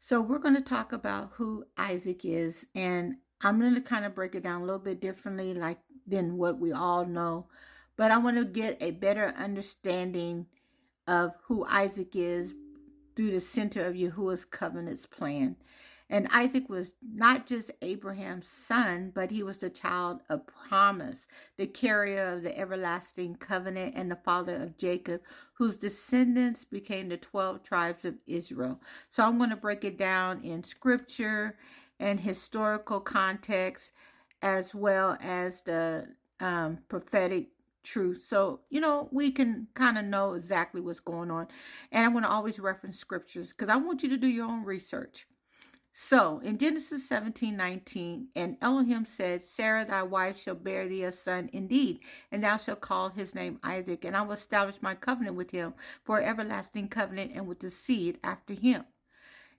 So we're going to talk about who Isaac is, and I'm going to kind of break it down a little bit differently, like than what we all know. But I want to get a better understanding of who Isaac is through the center of Yahuwah's covenant's plan. And Isaac was not just Abraham's son, but he was the child of promise, the carrier of the everlasting covenant, and the father of Jacob, whose descendants became the 12 tribes of Israel. So I'm going to break it down in scripture and historical context, as well as the prophetic truth. So, we can kind of know exactly what's going on. And I'm going to always reference scriptures because I want you to do your own research. So in Genesis 17:19, and Elohim said, Sarah thy wife shall bear thee a son indeed, and thou shalt call his name Isaac, and I will establish my covenant with him for an everlasting covenant, and with the seed after him.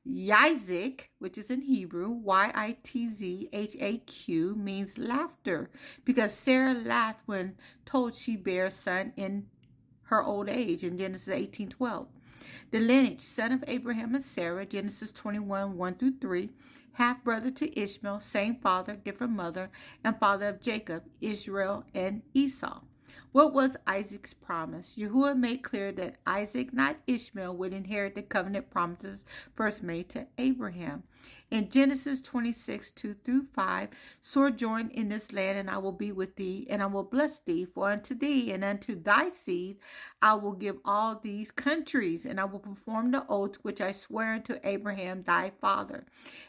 Yitzhak, which is in Hebrew, Yitzhaq, means laughter, because Sarah laughed when told she bare a son in her old age in Genesis 18:12. The lineage, son of Abraham and Sarah, Genesis 21, 1 through 3, half brother to Ishmael, same father, different mother, and father of Jacob, Israel, and Esau. What was Isaac's promise? Yahuwah made clear that Isaac, not Ishmael, would inherit the covenant promises first made to Abraham. In Genesis 26, 2 through 5, sojourn in this land, and I will be with thee, and I will bless thee. For unto thee and unto thy seed I will give all these countries, and I will perform the oath which I swear unto Abraham thy father.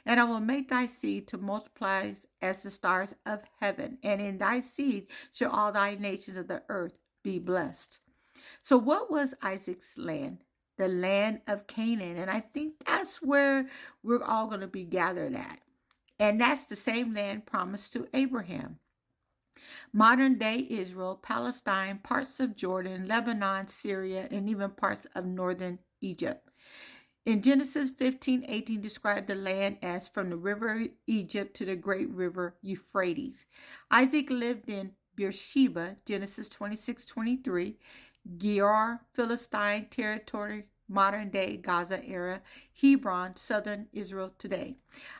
And I will make thy seed to multiply as the stars of heaven, and in thy seed shall all thy nations of the earth be blessed. So what was Isaac's land? The land of Canaan. And I think that's where we're all going to be gathered at. And that's the same land promised to Abraham. Modern day Israel, Palestine, parts of Jordan, Lebanon, Syria, and even parts of northern Egypt. In Genesis 15:18 described the land as from the river Egypt to the great river Euphrates. Isaac lived in Beersheba, Genesis 26:23, Gerar, Philistine territory, modern day Gaza era, Hebron, southern Israel today.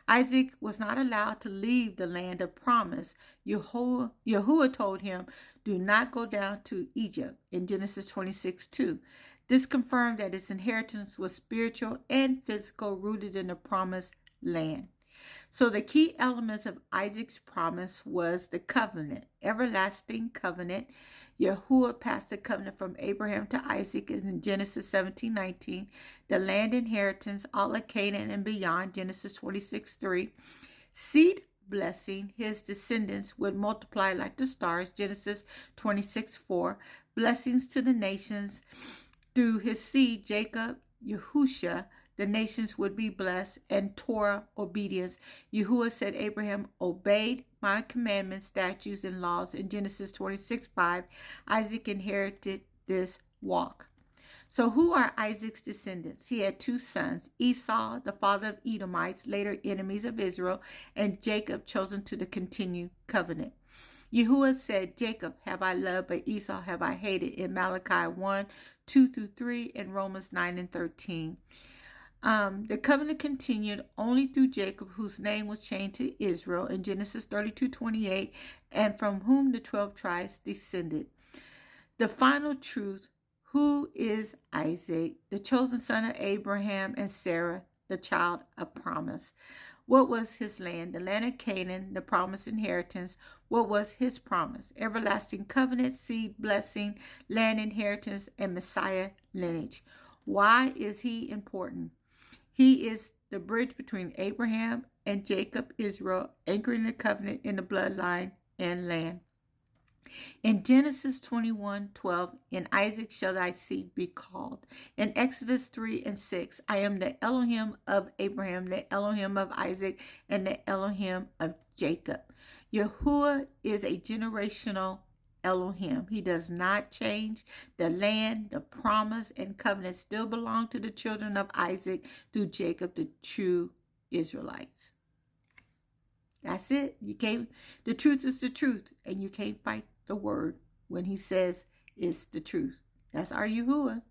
Isaac was not allowed to leave the land of promise. Yahuwah told him, do not go down to Egypt in Genesis 26:2. This confirmed that his inheritance was spiritual and physical, rooted in the promised land. So the key elements of Isaac's promise was the covenant, everlasting covenant. Yahuwah passed the covenant from Abraham to Isaac in Genesis 17:19. The land inheritance, all of Canaan and beyond, Genesis 26:3. Seed blessing, his descendants would multiply like the stars, Genesis 26:4. Blessings to the nations through his seed, Jacob, Yahusha, the nations would be blessed, and Torah obedience. Yahuwah said Abraham obeyed my commandments, statutes, and laws in Genesis 26:5. Isaac inherited this walk. So who are Isaac's descendants? He had two sons, Esau, the father of Edomites, later enemies of Israel, and Jacob, chosen to the continued covenant. Yahuwah said, Jacob have I loved, but Esau have I hated, in Malachi 1, 2 through 3, and Romans 9 and 13. The covenant continued only through Jacob, whose name was changed to Israel in Genesis 32:28, and from whom the 12 tribes descended. The final truth, who is Isaac, the chosen son of Abraham and Sarah, the child of promise? What was his land? The land of Canaan, the promised inheritance. What was his promise? Everlasting covenant, seed blessing, land inheritance, and Messiah lineage. Why is he important? He is the bridge between Abraham and Jacob, Israel, anchoring the covenant in the bloodline and land. In Genesis 21:12, in Isaac shall thy seed be called. In Exodus 3 and 6, I am the Elohim of Abraham, the Elohim of Isaac, and the Elohim of Jacob. Yahuwah is a generational Elohim. He does not change. The land, the promise, and covenant still belong to the children of Isaac through Jacob, the true Israelites. That's it. The truth is the truth, and you can't fight the word when he says it's the truth. That's our Yahuwah.